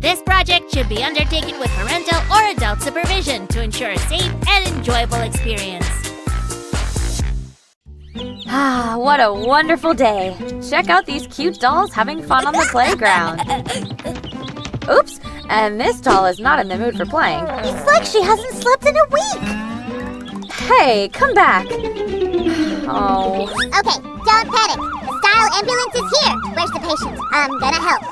This project should be undertaken with parental or adult supervision to ensure a safe and enjoyable experience. Ah, what a wonderful day. Check out these cute dolls having fun on the playground. Oops, and this doll is not in the mood for playing. It's like she hasn't slept in a week. Hey, come back. Oh. Okay, don't panic. The style ambulance is here. Where's the patient? I'm gonna help.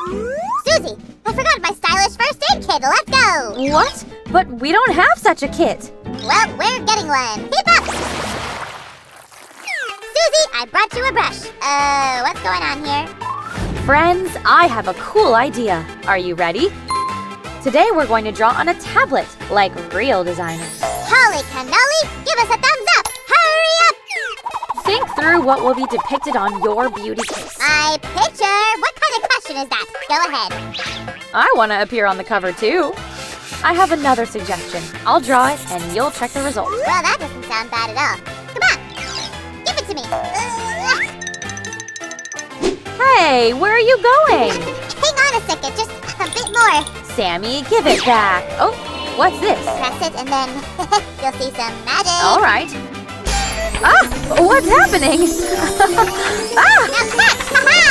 Susie, I forgot my stylish first aid kit. Let's go. What? But we don't have such a kit. Well, we're getting one. Keep up. Susie, I brought you a brush. What's going on here? Friends, I have a cool idea. Are you ready? Today we're going to draw on a tablet, like real designers. Holy cannoli, give us a thumbs up. Hurry up. Think through what will be depicted on your beauty case. My picture. What kind of question is that? Go ahead. I want to appear on the cover too. I have another suggestion. I'll draw it and you'll check the results. Well, that doesn't sound bad at all. Come on. Give it to me. Hey, where are you going? Hang on a second, just a bit more. Sammy, give it back. Oh, what's this? Press it and then you'll see some magic. All right. Ah, what's happening? Ah! Now catch! Ha-ha!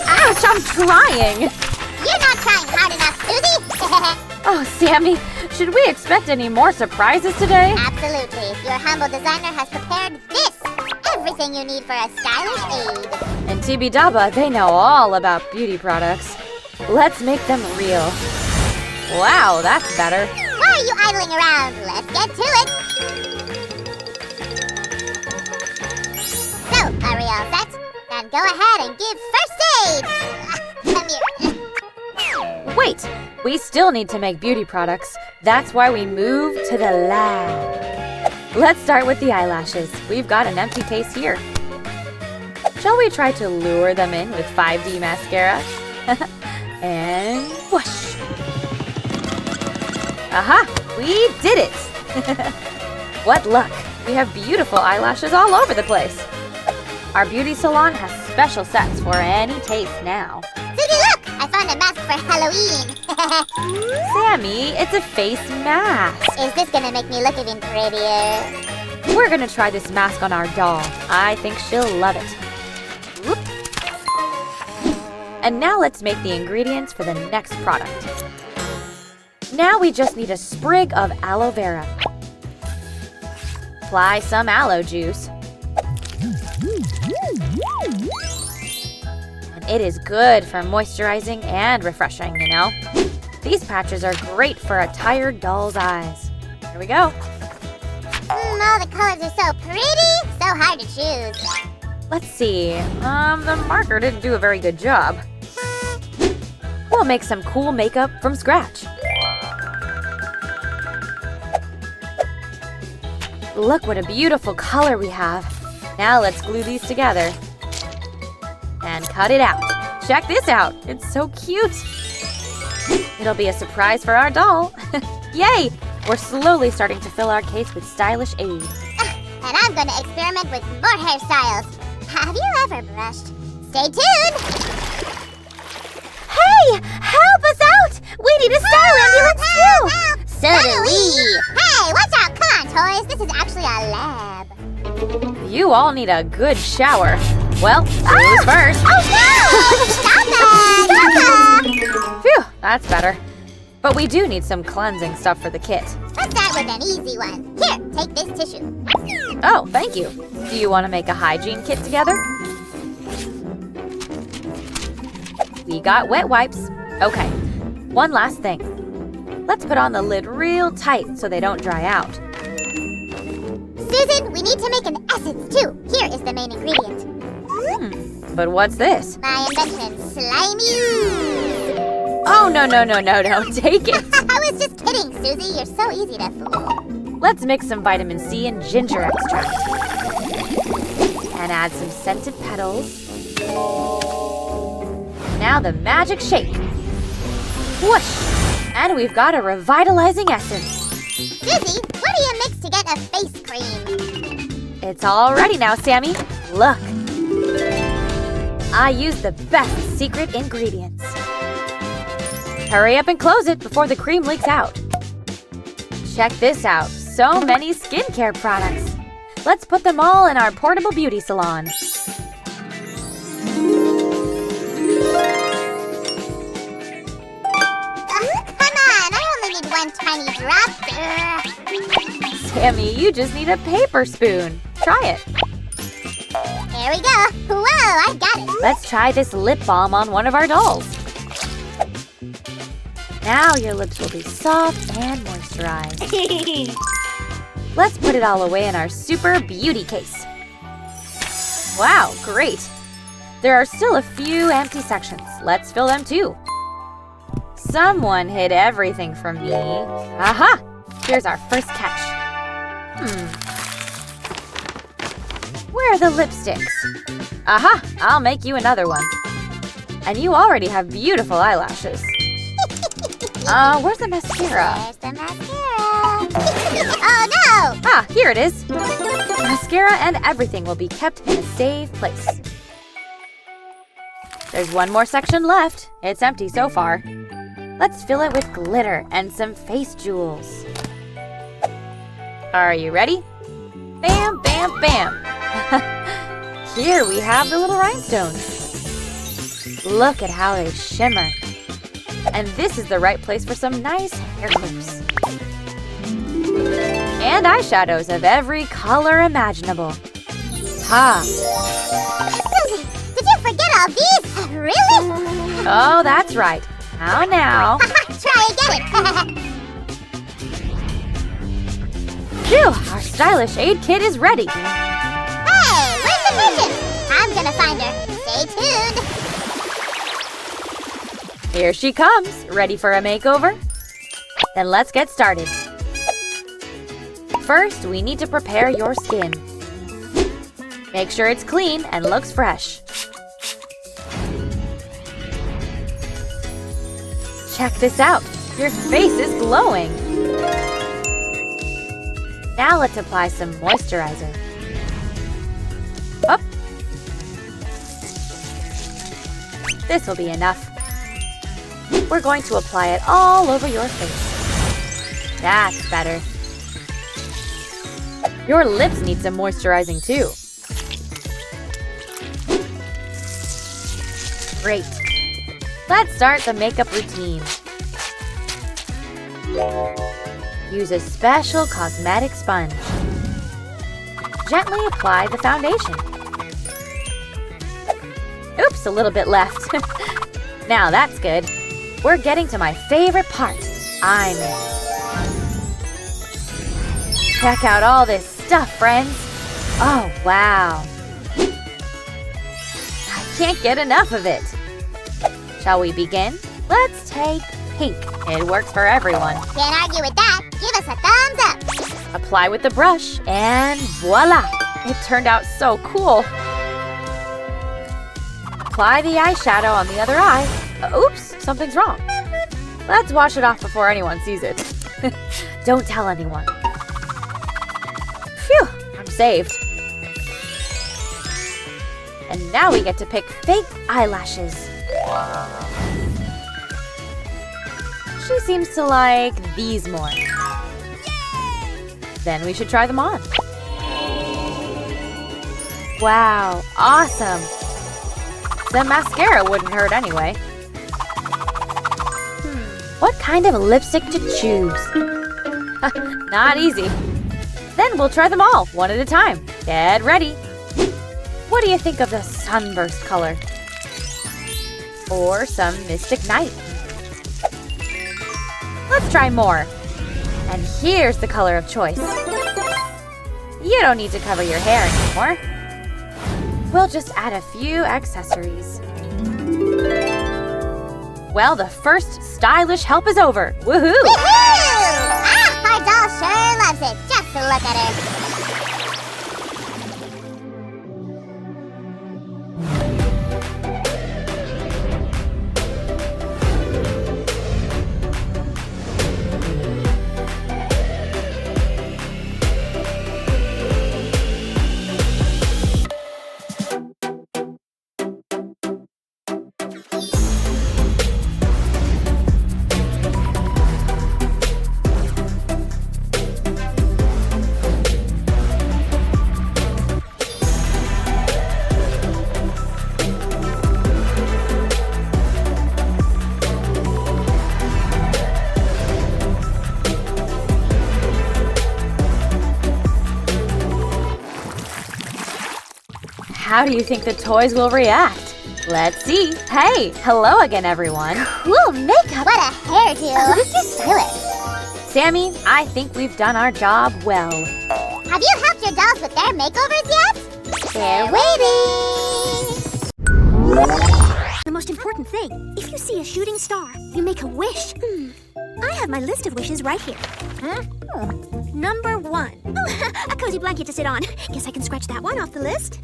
Ouch, I'm trying. You're not trying hard enough, Susie. Oh, Sammy, should we expect any more surprises today? Absolutely. Your humble designer has prepared this. Everything you need for a stylish aid. In TB Daba, they know all about beauty products. Let's make them real. Wow, that's better. Why are you idling around? Let's get to it. So, are we all set? Then go ahead and give first aid. Come here. Wait, we still need to make beauty products. That's why we moved to the lab. Let's start with the eyelashes. We've got an empty case here. Shall we try to lure them in with 5D mascara? And whoosh! Aha! We did it! What luck! We have beautiful eyelashes all over the place. Our beauty salon has special sets for any taste now. Susie, look! I found a mask for Halloween. Sammy, it's a face mask. Is this gonna make me look even prettier? We're gonna try this mask on our doll. I think she'll love it. Whoop. And now let's make the ingredients for the next product. Now we just need a sprig of aloe vera. Apply some aloe juice. And it is good for moisturizing and refreshing, you know? These patches are great for a tired doll's eyes. Here we go. All the colors are so pretty, so hard to choose. Let's see. The marker didn't do a very good job. We'll make some cool makeup from scratch. Look what a beautiful color we have. Now let's glue these together. And cut it out. Check this out. It's so cute. It'll be a surprise for our doll. Yay! We're slowly starting to fill our case with stylish aid. And I'm going to experiment with more hairstyles. Have you ever brushed? Stay tuned! Hey! Help us out! We need a style ambulance too! So do we! Hey, watch out! Come on, toys. This is actually a lab. You all need a good shower. Well, who's first? Oh no! Stop it! Stop it! Phew, that's better. But we do need some cleansing stuff for the kit. Let's start with an easy one. Here, take this tissue. Oh, thank you. Do you want to make a hygiene kit together? We got wet wipes. Okay, one last thing. Let's put on the lid real tight so they don't dry out. Susan, we need to make an essence too. Here is the main ingredient. But what's this? My invention, slimy. Oh, no, take it. I was just kidding, Susie. You're so easy to fool. Let's mix some vitamin C and ginger extract. And add some scented petals. Now the magic shake. Whoosh! And we've got a revitalizing essence. Susie, what do you mix to get a face cream? It's all ready now, Sammy. Look. I used the best secret ingredients. Hurry up and close it before the cream leaks out. Check this out. So many skincare products. Let's put them all in our portable beauty salon. Come on, I only need one tiny drop. Sammy, you just need a paper spoon. Try it. Here we go. Whoa, I got it. Let's try this lip balm on one of our dolls. Now your lips will be soft and moisturized. Let's put it all away in our super beauty case. Wow, great. There are still a few empty sections. Let's fill them too. Someone hid everything from me. Aha! Here's our first catch. Where are the lipsticks? Aha! I'll make you another one. And you already have beautiful eyelashes. Where's the mascara? There's the mascara. Oh no! Ah, here it is. Mascara and everything will be kept in a safe place. There's one more section left. It's empty so far. Let's fill it with glitter and some face jewels. Are you ready? Bam, bam, bam. Here we have the little rhinestones. Look at how they shimmer. And this is the right place for some nice hair clips. And eyeshadows of every color imaginable. Ha! Susie, did you forget all these? Really? Oh, that's right. How now? Try again. Phew, our stylish aid kit is ready. Hey, where's the pigeon? I'm gonna find her. Stay tuned. Here she comes. Ready for a makeover? Then let's get started. First, we need to prepare your skin. Make sure it's clean and looks fresh. Check this out. Your face is glowing. Now let's apply some moisturizer. Up. This will be enough. We're going to apply it all over your face. That's better. Your lips need some moisturizing too. Great. Let's start the makeup routine. Use a special cosmetic sponge. Gently apply the foundation. Oops, a little bit left. Now that's good. We're getting to my favorite part, eye makeup. Check out all this stuff, friends. Oh, wow. I can't get enough of it. Shall we begin? Let's take pink. It works for everyone. Can't argue with that. Give us a thumbs up. Apply with the brush, and voila! It turned out so cool. Apply the eyeshadow on the other eye. Oops, something's wrong. Let's wash it off before anyone sees it. Don't tell anyone. Phew, I'm saved. And now we get to pick fake eyelashes. She seems to like these more. Then we should try them on. Wow, awesome. Some mascara wouldn't hurt anyway. What kind of lipstick to choose? Not easy. Then we'll try them all, one at a time. Get ready. What do you think of the sunburst color? Or some mystic night? Let's try more. And here's the color of choice. You don't need to cover your hair anymore. We'll just add a few accessories. Well, the first stylish help is over. Woohoo! Woohoo! Ah, our doll sure loves it. Just look at her. How do you think the toys will react? Let's see. Hey, hello again, everyone. Cool makeup. What a hairdo. Who's your stylist? Sammy, I think we've done our job well. Have you helped your dolls with their makeovers yet? They're waiting. The most important thing, if you see a shooting star, you make a wish. I have my list of wishes right here. Number 1. Oh, a cozy blanket to sit on. Guess I can scratch that one off the list.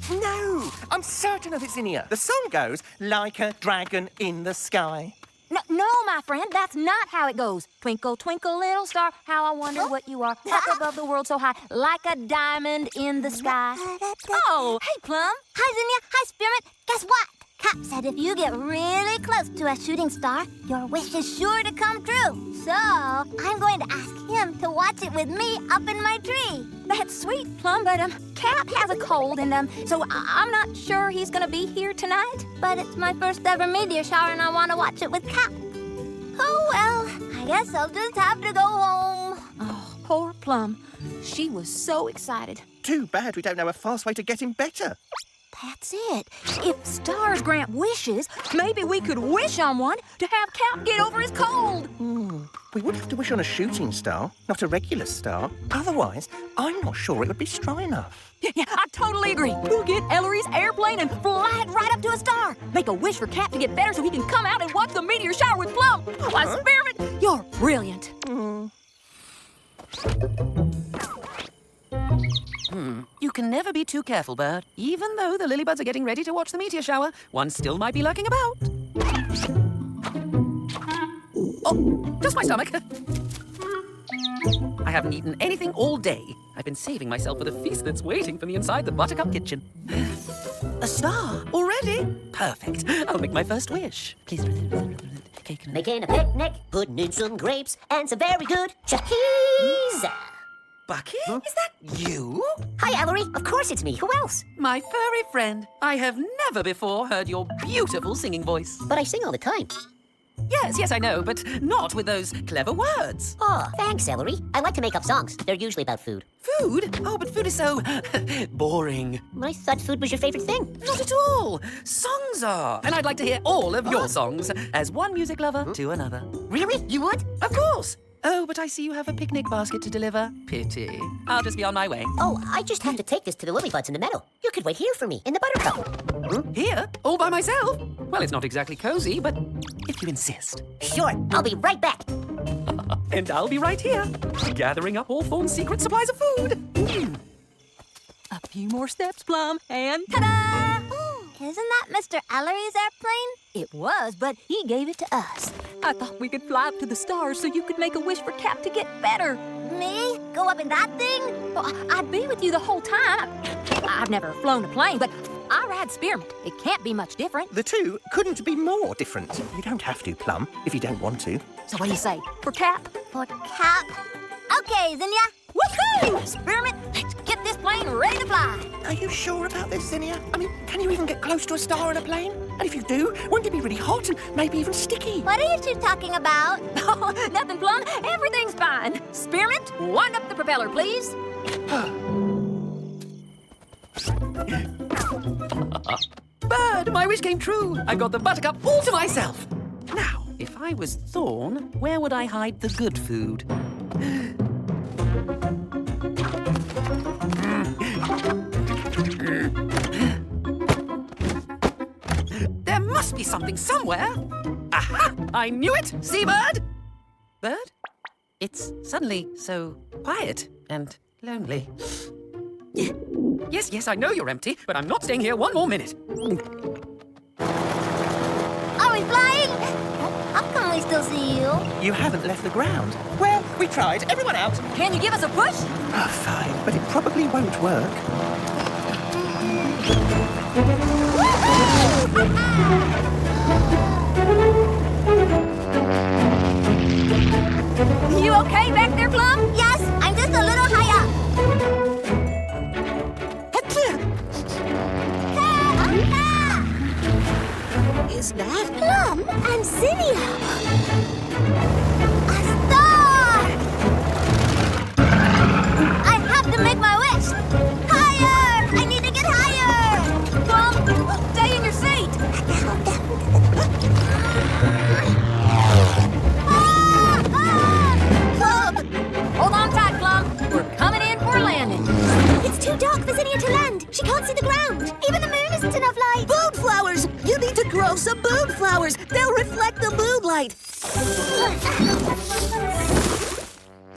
No, I'm certain of it, Zinnia. The song goes, like a dragon in the sky. No, my friend, that's not how it goes. Twinkle, twinkle, little star, how I wonder what you are. Up above the world so high, like a diamond in the sky. Oh, hey, Plum. Hi, Zinnia. Hi, Spearmint. Guess what? Cap said if you get really close to a shooting star, your wish is sure to come true. So, I'm going to ask him to watch it with me up in my tree. That's sweet, Plum, but Cap has a cold, and so I'm not sure he's gonna be here tonight. But it's my first ever meteor shower, and I want to watch it with Cap. Oh, well, I guess I'll just have to go home. Oh, poor Plum. She was so excited. Too bad we don't know a fast way to get him better. That's it. If stars grant wishes, maybe we could wish on one to have Cap get over his cold. We would have to wish on a shooting star, not a regular star. Otherwise, I'm not sure it would be strong enough. Yeah, I totally agree. We'll get Ellery's airplane and fly it right up to a star. Make a wish for Cap to get better so he can come out and watch the meteor shower with Plum. Why, Spearmint, you're brilliant. You can never be too careful, Bird. Even though the lilybuds are getting ready to watch the meteor shower, one still might be lurking about. Oh, just my stomach. I haven't eaten anything all day. I've been saving myself for the feast that's waiting for me inside the Buttercup kitchen. A star already? Perfect. I'll make my first wish. Please, cake and... Making a picnic, putting in some grapes, and some very good cheese. Bucky? Is that you? Hi, Ellery. Of course it's me. Who else? My furry friend. I have never before heard your beautiful singing voice. But I sing all the time. Yes, I know, but not with those clever words. Oh, thanks, Ellery. I like to make up songs. They're usually about food. Food? Oh, but food is so boring. I thought food was your favorite thing. Not at all. Songs are. And I'd like to hear all of your songs as one music lover to another. Really? You would? Of course. Oh, but I see you have a picnic basket to deliver. Pity. I'll just be on my way. Oh, I just have to take this to the lilybuds in the meadow. You could wait here for me in the buttercup. Here? All by myself? Well, it's not exactly cozy, but if you insist. Sure, I'll be right back. And I'll be right here, gathering up Hawthorne's secret supplies of food. A few more steps, Plum, and ta-da! Isn't that Mr. Ellery's airplane? It was, but he gave it to us. I thought we could fly up to the stars so you could make a wish for Cap to get better. Me? Go up in that thing? Well, I'd be with you the whole time. I've never flown a plane, but I ride Spearmint. It can't be much different. The two couldn't be more different. You don't have to, Plum, if you don't want to. So what do you say? For Cap? For Cap? Okay, Zinnia. Woohoo! Spearmint, let's get this plane ready to fly. Are you sure about this, Zinnia? I mean, can you even get close to a star in a plane? And if you do, wouldn't it be really hot and maybe even sticky? What are you two talking about? Oh, nothing, Plum. Everything's fine. Spearmint, wind up the propeller, please. Bird, my wish came true. I got the buttercup all to myself. Now, if I was Thorn, where would I hide the good food? There must be something somewhere. Aha! I knew it! See, Bird? Bird? It's suddenly so quiet and lonely. Yes, I know you're empty, but I'm not staying here one more minute. Are we flying? How come we still see you? You haven't left the ground. Well, we tried. Everyone out. Can you give us a push? Oh, fine, but it probably won't work. You okay back there, Plum? Yes, I'm just a little high up. Is that? Plum and Zinnia. A star! I have to make my wish. Higher! I need to get higher! moon flowers! They'll reflect the moonlight!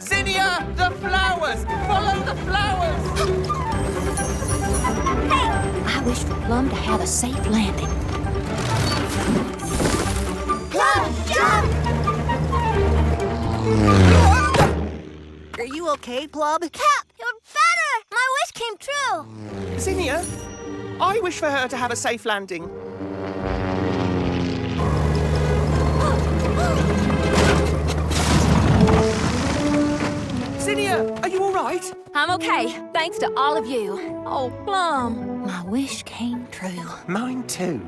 Zinnia, the flowers! Follow the flowers! I wish for Plum to have a safe landing. Plum, jump! Are you okay, Plum? Cap, you're better! My wish came true! Zinnia, I wish for her to have a safe landing. Zinnia, are you all right? I'm okay, thanks to all of you. Oh, Plum, my wish came true. Mine too.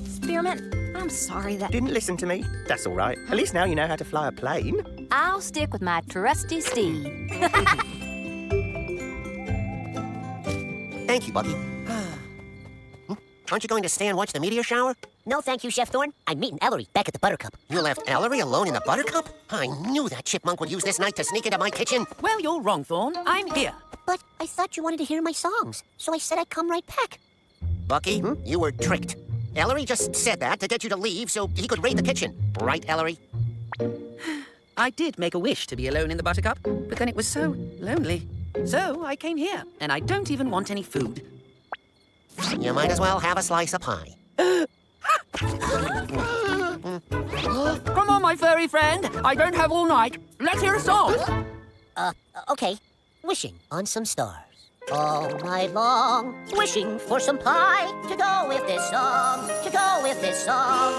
Spearmint, I'm sorry that... Didn't listen to me. That's all right. At least now you know how to fly a plane. I'll stick with my trusty steed. Thank you, Buggy. Aren't you going to stay and watch the meteor shower? No, thank you, Chef Thorne. I'm meeting Ellery back at the Buttercup. You left Ellery alone in the Buttercup? I knew that chipmunk would use this night to sneak into my kitchen. Well, you're wrong, Thorn. I'm here. But I thought you wanted to hear my songs, so I said I'd come right back. Bucky, you were tricked. Ellery just said that to get you to leave so he could raid the kitchen. Right, Ellery? I did make a wish to be alone in the Buttercup, but then it was so lonely. So I came here, and I don't even want any food. You might as well have a slice of pie. Come on, my furry friend. I don't have all night. Let's hear a song. Okay. Wishing on some stars. All night long, wishing for some pie to go with this song, to go with this song.